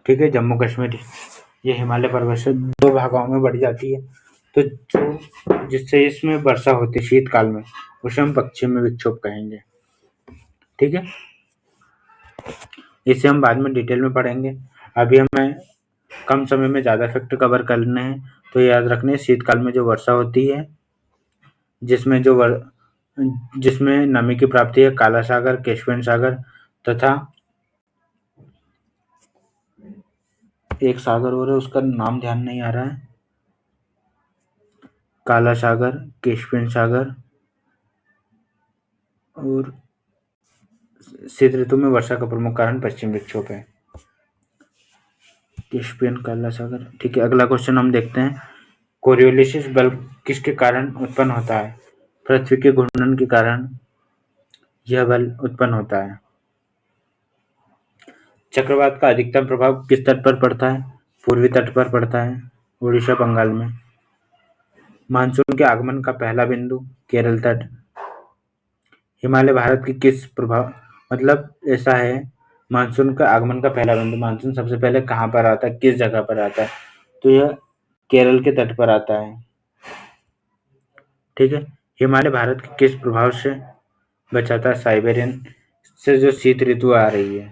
ठीक है। जम्मू कश्मीर ये हिमालय पर्वत से दो भागों में बढ़ जाती है, तो जो जिससे इसमें वर्षा होती है शीतकाल में उसे हम पश्चिमी विक्षोभ कहेंगे। ठीक है। इसे हम बाद में डिटेल में पढ़ेंगे। अभी हमें कम समय में ज्यादा फैक्ट कवर करने हैं, तो याद रखने शीतकाल में जो वर्षा होती है जिसमें नमी की प्राप्ति है काला सागर, कैस्पियन सागर तथा एक सागर और है उसका नाम ध्यान नहीं आ रहा है, काला सागर, कैस्पियन सागर, और शीत ऋतु में वर्षा का प्रमुख कारण पश्चिम विक्षोभ है। कैस्पियन, काला सागर। ठीक है। अगला क्वेश्चन हम देखते हैं। कोरियोलिस बल किसके कारण उत्पन्न होता है? पृथ्वी के घूर्णन के कारण यह बल उत्पन्न होता है। चक्रवात का अधिकतम प्रभाव किस तट पर पड़ता है? पूर्वी तट पर पड़ता है, उड़ीसा बंगाल में। मानसून के आगमन का पहला बिंदु केरल तट। हिमालय भारत की किस प्रभाव मतलब ऐसा है, मानसून का आगमन का पहला बिंदु, मानसून सबसे पहले कहाँ पर आता है, किस जगह पर आता है? तो यह केरल के तट पर आता है। ठीक है। हिमालय भारत के किस प्रभाव से बचाता है? साइबेरियन से जो शीत ऋतु आ रही है,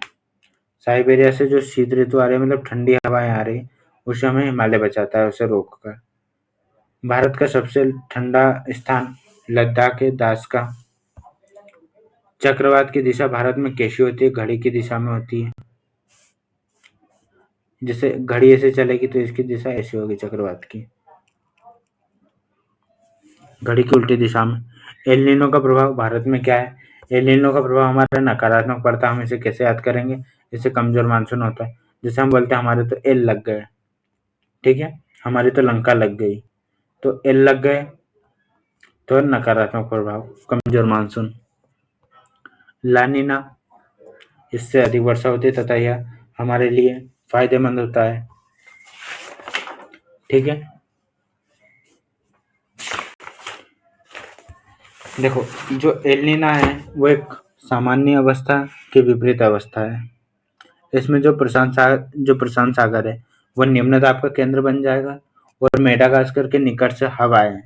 साइबेरिया से जो शीत ऋतु आ रही है मतलब ठंडी हवाएं आ रही, उसे हमें हिमालय बचाता है, उसे रोककर। भारत का सबसे ठंडा स्थान लद्दाख है, दास का। चक्रवात की दिशा भारत में कैसी होती है? घड़ी की दिशा में होती है। जैसे घड़ी ऐसे चलेगी तो इसकी दिशा ऐसी होगी चक्रवात की, घड़ी की उल्टी दिशा में। एल नीनो का प्रभाव भारत में क्या है? एल नीनो का प्रभाव हमारा नकारात्मक पड़ता है। हम इसे कैसे याद करेंगे? जैसे कमजोर मानसून होता है, जैसे हम बोलते हैं हमारे तो एल लग गए, ठीक है, हमारी तो लंका लग गई, तो एल लग गए तो नकारात्मक प्रभाव, कमजोर मानसून। लानिना इससे अधिक वर्षा होती है तथा यह हमारे लिए फायदेमंद होता है। ठीक है। देखो जो एल नीना है वो एक सामान्य अवस्था के विपरीत अवस्था है। इसमें जो प्रशांत सागर है वो निम्न दाब का केंद्र बन जाएगा और मेडागास्कर के निकट से हवाएं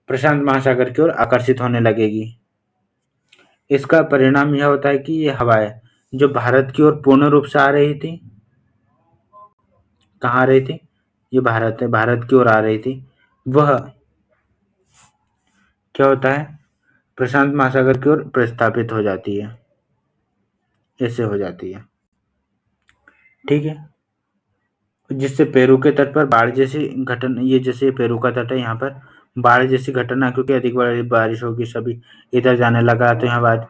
प्रशांत महासागर की ओर आकर्षित होने लगेगी। इसका परिणाम यह होता है कि ये हवाएं जो भारत की ओर पूर्ण रूप से आ रही थी, कहाँ आ रही थी? ये भारत है, भारत की ओर आ रही थी, वह क्या होता है, प्रशांत महासागर की ओर प्रस्थापित हो जाती है, ऐसे हो जाती है। ठीक है, जिससे पेरू के तट पर बाढ़ जैसी घटना, ये जैसे पेरू का तट है, यहाँ पर बाढ़ जैसी घटना, क्योंकि अधिक बारिश होगी, सभी इधर जाने लगा, तो यहाँ बाद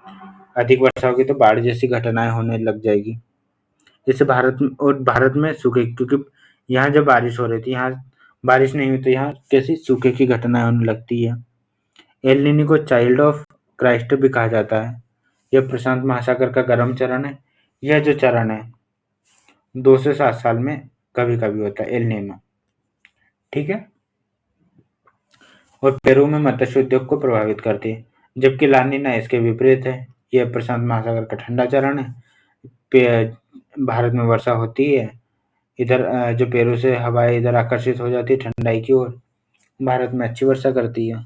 अधिक वर्षा होगी तो बाढ़ जैसी घटनाएं होने लग जाएगी। इससे भारत में सूखे, क्योंकि यहाँ जब बारिश हो रही थी, यहाँ बारिश नहीं हुई, तो यहाँ कैसी सूखे की घटनाएं होने लगती है। एल नीनी को चाइल्ड ऑफ क्राइस्ट भी कहा जाता है। यह प्रशांत महासागर का गर्म चरण है। यह जो चरण है 2 से 7 साल में कभी कभी होता है, एल नीनो। ठीक है, और पेरू में मत्स्य उद्योग को प्रभावित करती है, जबकि ला नीना इसके विपरीत है। यह प्रशांत महासागर का ठंडा चरण है। भारत में वर्षा होती है, इधर जो पेरू से हवाएं इधर आकर्षित हो जाती है ठंडाई की ओर, भारत में अच्छी वर्षा करती है।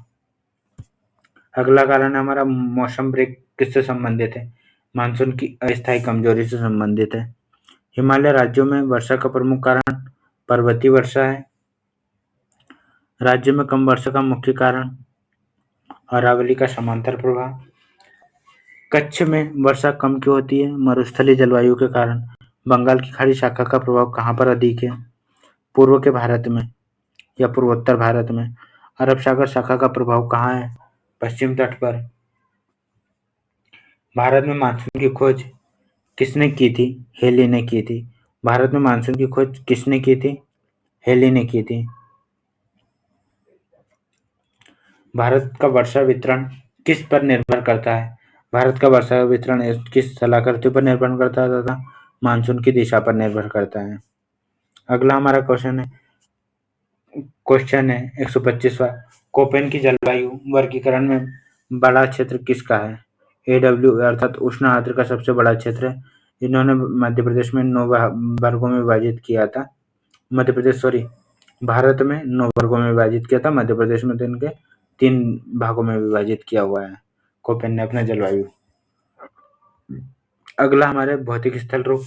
अगला कारण है हमारा मौसम ब्रेक, किससे संबंधित है, मानसून की अस्थायी कमजोरी से संबंधित है। हिमालय राज्यों में वर्षा का प्रमुख कारण पर्वतीय वर्षा है। राज्य में कम वर्षा का मुख्य कारण अरावली का समांतर प्रवाह। कच्छ में वर्षा कम क्यों होती है, मरुस्थलीय जलवायु के कारण। बंगाल की खाड़ी शाखा का प्रभाव कहाँ पर अधिक है, पूर्व के भारत में या पूर्वोत्तर भारत में। अरब सागर शाखा का प्रभाव कहाँ है, पश्चिम तट पर। भारत में मानसून की खोज किसने की थी, हेली ने की थी। भारत में मानसून की खोज किसने की थी, हेली ने की थी। भारत का वर्षा वितरण किस पर निर्भर करता है, भारत का वर्षा वितरण किस स्थलाकृति पर निर्भर करता है तथा मानसून की दिशा पर निर्भर करता है। अगला हमारा क्वेश्चन है 125वां, कोपेन की जलवायु वर्गीकरण में बड़ा क्षेत्र किसका है, AW अर्थात उष्ण आर्द्र का सबसे बड़ा क्षेत्र है। इन्होंने मध्य प्रदेश में 9 वर्गों में विभाजित किया था, भारत में 9 वर्गों में विभाजित किया था, मध्य प्रदेश में तो इनके 3 भागों में विभाजित किया हुआ है कोपेन ने अपना जलवायु। अगला हमारे भौतिक स्थल रूप,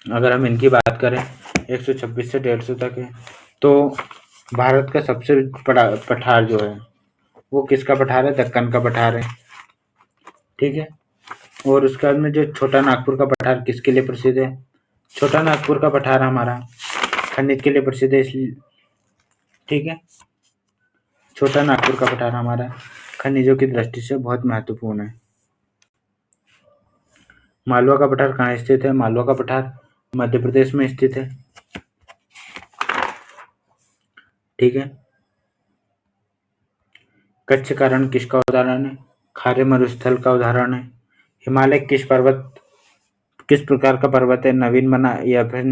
अगर हम इनकी बात करें 126 से 150 तक है, तो भारत का सबसे बड़ा पठार जो है वो किसका पठार है, दक्कन का पठार है। ठीक है, और उसके बाद में जो छोटा नागपुर का पठार किसके लिए प्रसिद्ध है, छोटा नागपुर का पठार हमारा खनिज के लिए प्रसिद्ध है, इसलिए। ठीक है, छोटा नागपुर का पठार हमारा खनिजों की दृष्टि से बहुत महत्वपूर्ण है। मालवा का पठार कहाँ स्थित है, मालवा का पठार मध्य प्रदेश में स्थित है। ठीक है, कच्छ का रण किसका उदाहरण है, खारे मरुस्थल का उदाहरण है। हिमालय किस प्रकार का पर्वत है, नवीन बना या फिर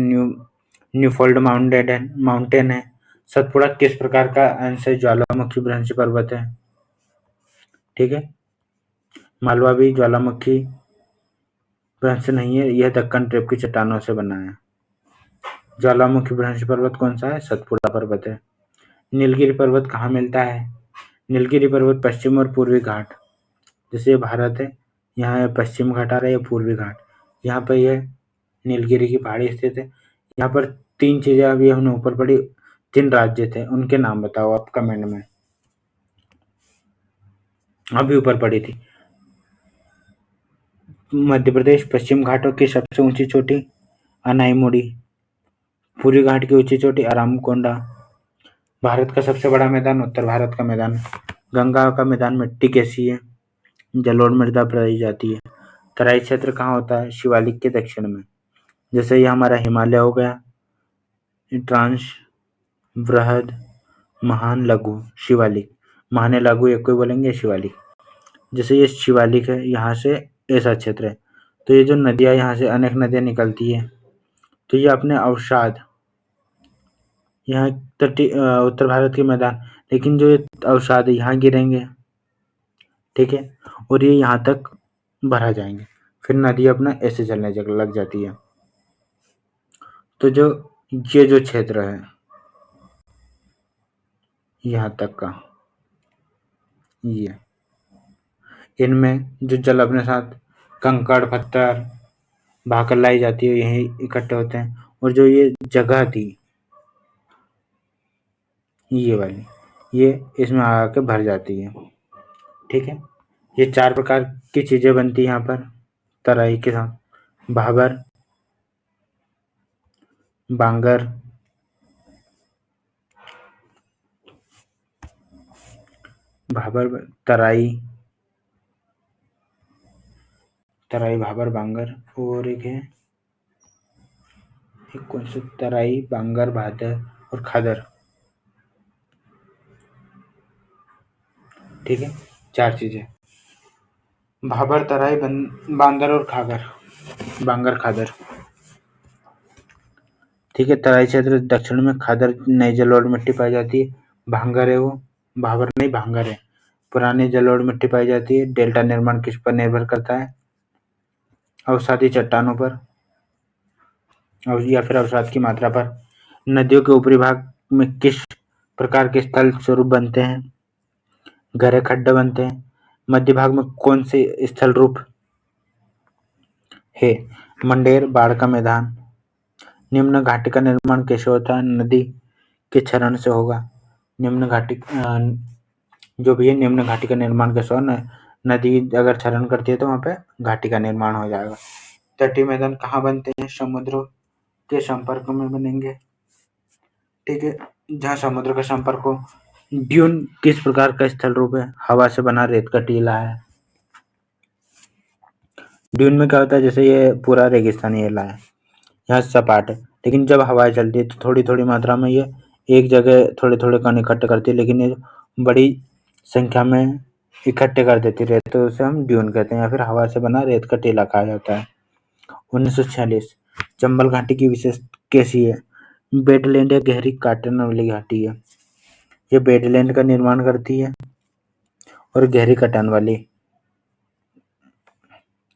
न्यूफोल्ड माउंटेन है। सतपुड़ा किस प्रकार का अंश है, ज्वालामुखी भ्रंश पर्वत है। ठीक है, मालवा भी ज्वालामुखी भ्रंश नहीं है, यह दक्कन ट्रेप की चट्टानों से बना है। ज्वालामुखी भ्रंश पर्वत कौन सा है, सतपुड़ा पर्वत है। नीलगिरी पर्वत कहाँ मिलता है, नीलगिरी पर्वत पश्चिम और पूर्वी घाट, जैसे भारत है, यहाँ पश्चिम घाट आ रहा है, यह पूर्वी घाट, यहाँ पर यह नीलगिरी की पहाड़ी स्थित है। यहाँ पर 3 चीजें अभी हमने ऊपर पढ़ी, 3 राज्य थे, उनके नाम बताओ आप कमेंट में, अभी ऊपर पढ़ी थी। मध्य प्रदेश पश्चिम घाटों की सबसे ऊंची चोटी अनाईमुड़ी, पूर्वी घाट की ऊंची चोटी अरामकोंडा। भारत का सबसे बड़ा मैदान उत्तर भारत का मैदान, गंगा का मैदान मिट्टी कैसी है, जलोढ़ मृदा पाई जाती है। तराई क्षेत्र कहाँ होता है, शिवालिक के दक्षिण में, जैसे ये हमारा हिमालय हो गया, ट्रांस बृहद महान लघु शिवालिक, महान लघु एक को बोलेंगे शिवालिक। जैसे ये शिवालिक है, यहाँ से ऐसा क्षेत्र है, तो ये जो नदियाँ यहाँ से अनेक नदियाँ निकलती है, तो ये अपने अवसाद यहाँ उत्तर भारत के मैदान, लेकिन जो ये अवसाद है यहाँ गिरेंगे। ठीक है, और ये यहाँ तक भरा जाएंगे, फिर नदी अपना ऐसे चलने लग जाती है। तो ये जो क्षेत्र है यहाँ तक का, ये इनमें जो जल अपने साथ कंकड़ पत्थर बहाकर लाई जाती है, यहीं इकट्ठे होते हैं। और जो ये जगह थी ये वाली, ये इसमें आके भर जाती है। ठीक है, ये 4 प्रकार की चीजें बनती है यहाँ पर तराई के साथ: भाबर, बांगर, तराई, भाबर, बांगर, और एक है, एक कौन सा, तराई, बांगर, भादर और खादर। ठीक है, 4 चीजें: भाबर, तराई, बांगर और बांगर, खादर। ठीक है, तराई क्षेत्र दक्षिण में, खादर नई जलोढ़ मिट्टी पाई जाती है, भांगर है वो, भाबर नहीं भांगर है, पुरानी जलोढ़ मिट्टी पाई जाती है। डेल्टा निर्माण किस पर निर्भर करता है? अवसादी चट्टानों पर, या फिर अवसाद की मात्रा पर। नदियों के ऊपरी भाग में किस प्रकार के स्थल स्वरूप बनते हैं? गहरे खड्डे बनते हैं। मध्य भाग में कौन से स्थल रूप है? मंडेर, बाढ़ का मैदान। निम्न घाटी का निर्माण कैसे होता है? नदी के क्षरण से होगा। निम्न घाटी जो भी है, निम्न घाटी का निर्माण कैसे होगा? नदी अगर क्षरण करती है तो वहां पे घाटी का निर्माण हो जाएगा। तटीय मैदान कहाँ बनते हैं? समुद्रों के संपर्क में बनेंगे। ठीक है, जहाँ समुद्र का संपर्क हो। ड्यून किस प्रकार का स्थल रूप है? हवा से बना रेत का टीला है। ड्यून में क्या होता है, जैसे ये पूरा रेगिस्तानी इलाका है, यहाँ सपाट है, लेकिन जब हवाएं चलती है तो थोड़ी थोड़ी मात्रा में ये एक जगह थोड़े थोड़े कण इकट्ठे करती है, लेकिन ये बड़ी संख्या में इकट्ठे कर देती है, तो उसे हम ड्यून कहते हैं, या फिर हवा से बना रेत का टीला कहा जाता है। 1946 चंबल घाटी की विशेषता कैसी है? बेडलैंड या गहरी काटने वाली घाटी है। ये बेडलैंड का निर्माण करती है और गहरी कटान वाली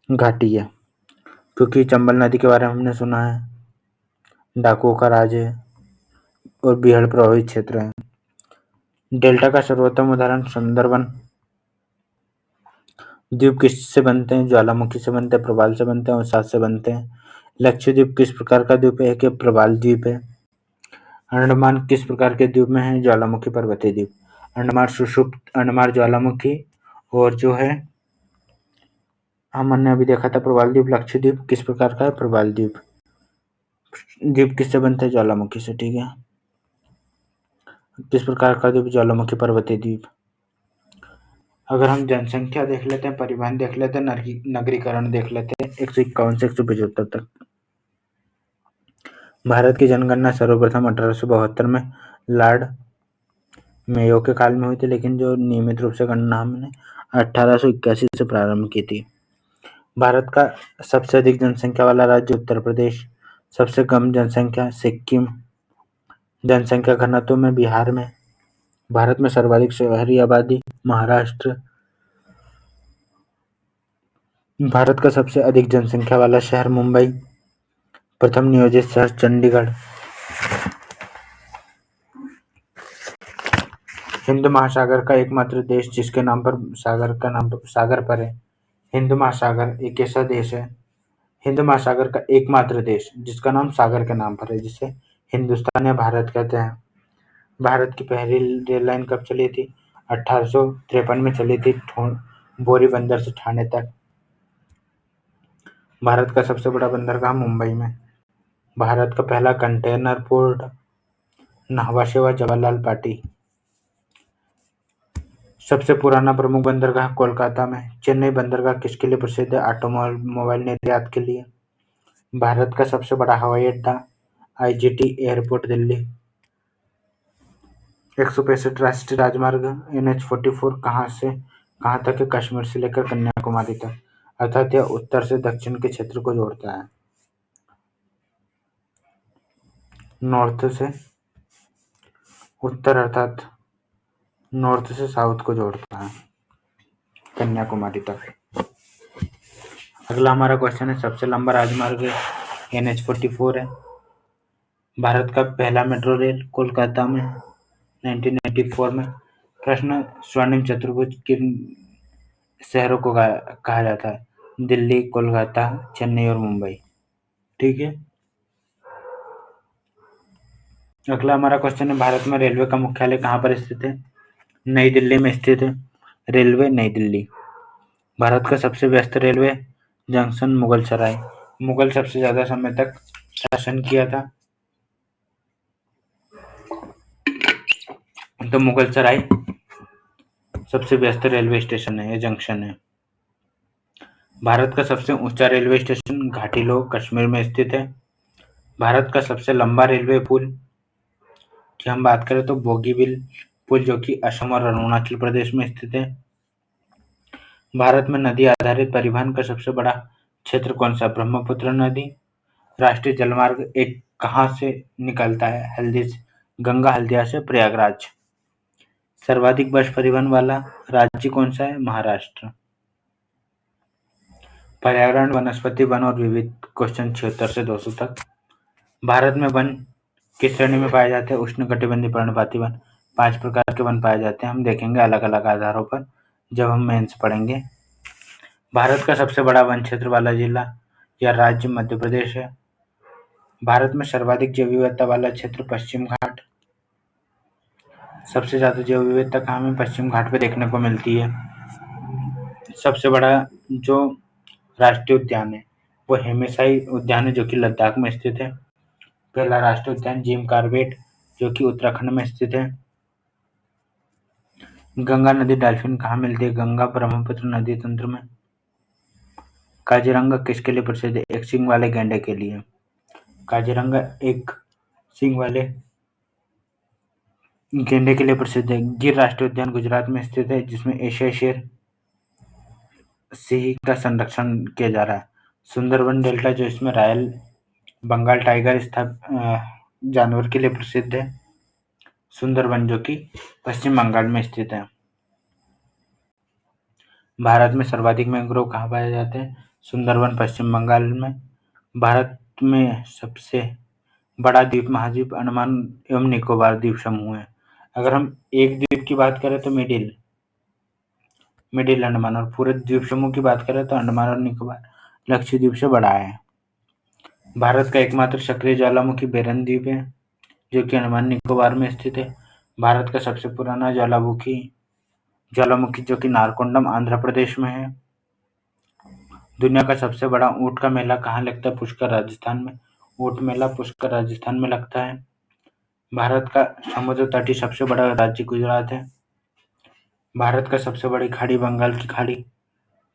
घाटी है, क्योंकि चंबल नदी के बारे में हमने सुना है, डाकुओं का राज है और बीहड़ प्रभावित क्षेत्र है। डेल्टा का सर्वोत्तम उदाहरण सुंदरबन। द्वीप किससे बनते हैं? ज्वालामुखी से बनते हैं, प्रवाल से बनते हैं और अवसाद से बनते हैं। लक्षद्वीप किस प्रकार का द्वीप है? कि प्रवाल द्वीप है। अंडमान किस प्रकार के द्वीप में है? ज्वालामुखी पर्वतीय द्वीप। अंडमान सुषुप्त, अंडमान ज्वालामुखी, और जो है हमने अभी देखा था प्रवाल द्वीप। लक्षद्वीप किस प्रकार का है? प्रवाल द्वीप। द्वीप किससे बनते हैं? ज्वालामुखी से। ठीक है, किस प्रकार का द्वीप? ज्वालामुखी पर्वतीय द्वीप। अगर हम जनसंख्या देख लेते हैं, परिवहन देख लेते हैं, नगरीकरण देख लेते हैं 151 से 175 तक। भारत की जनगणना सर्वप्रथम 1872 में लॉर्ड मेयो के काल में हुई थी, लेकिन जो नियमित रूप से गणना हमने 1881 से प्रारंभ की थी। भारत का सबसे अधिक जनसंख्या वाला राज्य उत्तर प्रदेश, सबसे कम जनसंख्या सिक्किम, जनसंख्या घनत्व में बिहार में, भारत में सर्वाधिक शहरी आबादी महाराष्ट्र, भारत का सबसे अधिक जनसंख्या वाला शहर मुंबई, प्रथम नियोजित शहर चंडीगढ़। हिंद महासागर का एकमात्र देश जिसके नाम पर सागर पर है। हिंद महासागर एक ऐसा देश है, हिंद महासागर का एकमात्र देश जिसका नाम सागर के नाम पर है, जिसे हिंदुस्तान या भारत कहते हैं। भारत की पहली रेल लाइन कब चली थी? 1853 में चली थी, बोरी बंदर से ठाणे तक। भारत का सबसे बड़ा बंदरगाह मुंबई में। भारत का पहला कंटेनर पोर्ट न्हावा शेवा जवाहरलाल पाटी। सबसे पुराना प्रमुख बंदरगाह कोलकाता में। चेन्नई बंदरगाह किसके लिए प्रसिद्ध है? ऑटोमोबाइल निर्यात के लिए। भारत का सबसे बड़ा हवाई अड्डा आईजीटी एयरपोर्ट दिल्ली। 165 राष्ट्रीय राजमार्ग NH-44 कहाँ से कहाँ तक है? कश्मीर से लेकर कन्याकुमारी तक, अर्थात यह उत्तर से दक्षिण के क्षेत्र को जोड़ता है, नॉर्थ से उत्तर अर्थात नॉर्थ से साउथ को जोड़ता है, कन्याकुमारी तक। अगला हमारा क्वेश्चन है, सबसे लंबा राजमार्ग NH-44 है। भारत का पहला मेट्रो रेल कोलकाता में 1984 में। प्रश्न, स्वर्णिम चतुर्भुज किन शहरों को कहा जाता है? दिल्ली, कोलकाता, चेन्नई और मुंबई। ठीक है। अगला हमारा क्वेश्चन है, भारत में रेलवे का मुख्यालय कहाँ पर स्थित है? नई दिल्ली में स्थित है। रेलवे नई दिल्ली। भारत का सबसे व्यस्त रेलवे जंक्शन मुगलसराय। मुगल सबसे ज्यादा समय तक शासन किया था, तो मुगलसराय सबसे व्यस्त रेलवे स्टेशन है, जंक्शन है। भारत का सबसे ऊंचा रेलवे स्टेशन घाटीलो कश्मीर में स्थित है। भारत का सबसे लंबा रेलवे पुल की हम बात करें तो बोगीबिल पुल, जो कि असम और अरुणाचल प्रदेश में स्थित है। भारत में नदी आधारित परिवहन का सबसे बड़ा क्षेत्र कौन सा? ब्रह्मपुत्र नदी। राष्ट्रीय जलमार्ग एक कहाँ से निकलता है? गंगा हल्दिया से प्रयागराज। सर्वाधिक बस परिवहन वाला राज्य कौन सा है? महाराष्ट्र। पर्यावरण, वनस्पति, वन और विविध। क्वेश्चन 76 से 200 तक। भारत में वन किस श्रेणी में पाए जाते हैं? उष्णकटिबंधीय पर्णपाती वन। 5 प्रकार के वन पाए जाते हैं, हम देखेंगे अलग अलग आधारों पर जब हम मेंस पढ़ेंगे। भारत का सबसे बड़ा वन क्षेत्र वाला जिला या राज्य मध्य प्रदेश है। भारत में सर्वाधिक जैव विविधता वाला क्षेत्र पश्चिम घाट। सबसे ज्यादा जैव विविधता कहाँ में? पश्चिम घाट पे देखने को मिलती है। सबसे बड़ा जो राष्ट्रीय उद्यान है वो हेमेसाई उद्यान है, जो कि लद्दाख में स्थित है। पहला राष्ट्रीय उद्यान जिम कॉर्बेट, जो कि उत्तराखंड में स्थित है। गंगा नदी डॉल्फिन कहाँ मिलती है? गंगा ब्रह्मपुत्र नदी तंत्र में। काजीरंगा किसके लिए प्रसिद्ध है? एक सींग वाले गैंडे के लिए। काजीरंगा एक सींग वाले गेंडे के लिए प्रसिद्ध है। गिर राष्ट्रीय उद्यान गुजरात में स्थित है, जिसमें एशियाई शेर सिंह का संरक्षण किया जा रहा है। सुंदरबन डेल्टा, जो इसमें रॉयल बंगाल टाइगर जानवर के लिए प्रसिद्ध है। सुंदरबन, जो कि पश्चिम बंगाल में स्थित है। भारत में सर्वाधिक मैंग्रोव कहाँ पाए जाते हैं? सुंदरबन, पश्चिम बंगाल में। भारत में सबसे बड़ा द्वीप महाद्वीप अंडमान एवं निकोबार द्वीप समूह है। अगर हम एक द्वीप की बात करें तो मिडिल अंडमान, और पूरे द्वीप समूह की बात करें तो अंडमान और निकोबार लक्षद्वीप से बड़ा है। भारत का एकमात्र सक्रिय ज्वालामुखी बेरन द्वीप है, जो कि अंडमान निकोबार में स्थित है। भारत का सबसे पुराना ज्वालामुखी जो कि नारकोंडम आंध्र प्रदेश में है। दुनिया का सबसे बड़ा ऊंट का मेला कहाँ लगता है? पुष्कर, राजस्थान में। ऊंट मेला पुष्कर, राजस्थान में लगता है। भारत का समुद्र तटीय सबसे बड़ा राज्य गुजरात है। भारत का सबसे बड़ी खाड़ी बंगाल की खाड़ी।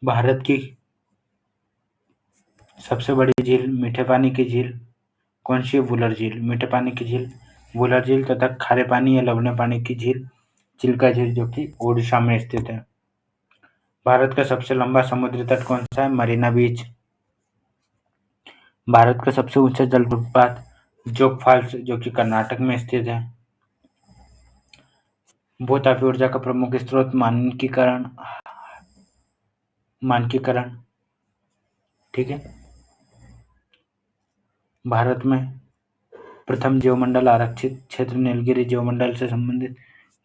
भारत की सबसे बड़ी झील मीठे पानी की झील कौन सी है? वुलर झील। मीठे पानी की झील वुलर झील तथा खारे पानी या लवणीय पानी की झील चिल्का झील, जो कि ओडिशा में स्थित है। भारत का सबसे लंबा समुद्री तट कौन सा है? मरीना बीच। भारत का सबसे ऊंचा जलप्रपात जोग फॉल्स, जो कि कर्नाटक में स्थित है। भू-तापीय ऊर्जा का प्रमुख स्रोत मानकीकरण। ठीक है। भारत में प्रथम जीवमंडल आरक्षित क्षेत्र नीलगिरी जीवमंडल से संबंधित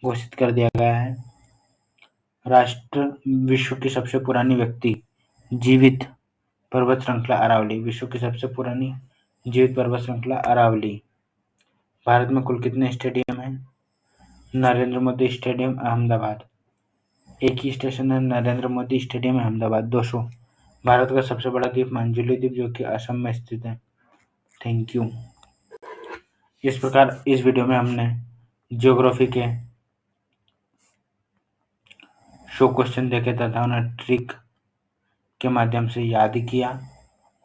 घोषित कर दिया गया है। राष्ट्र विश्व की सबसे पुरानी व्यक्ति जीवित पर्वत श्रृंखला अरावली। विश्व की सबसे पुरानी जीवित पर्वत श्रृंखला अरावली। भारत में कुल कितने स्टेडियम हैं? नरेंद्र मोदी स्टेडियम अहमदाबाद। एक ही स्टेशन है, नरेंद्र मोदी स्टेडियम अहमदाबाद। 200। भारत का सबसे बड़ा द्वीप मांजुली द्वीप, जो कि असम में स्थित है। Thank you. इस प्रकार इस वीडियो में हमने ज्योग्राफी के 100 क्वेश्चन देखे तथा उन्हें ट्रिक के माध्यम से याद किया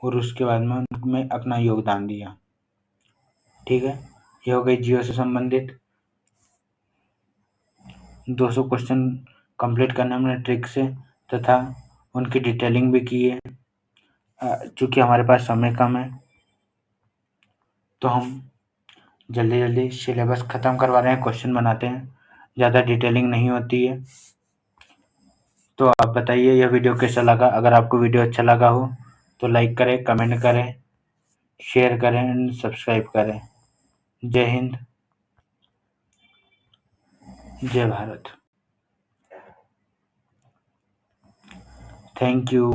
और उसके बाद में उनमें अपना योगदान दिया। ठीक है, ये हो गई जियो से संबंधित 200 क्वेश्चन कंप्लीट करने में ट्रिक से, तथा उनकी डिटेलिंग भी की है। चूंकि हमारे पास समय कम है तो हम जल्दी जल्दी सिलेबस खत्म करवा रहे हैं, क्वेश्चन बनाते हैं, ज़्यादा डिटेलिंग नहीं होती है। तो आप बताइए यह वीडियो कैसा लगा। अगर आपको वीडियो अच्छा लगा हो तो लाइक करें, कमेंट करें, शेयर करें एंड सब्सक्राइब करें। जय हिंद, जय भारत। Thank you.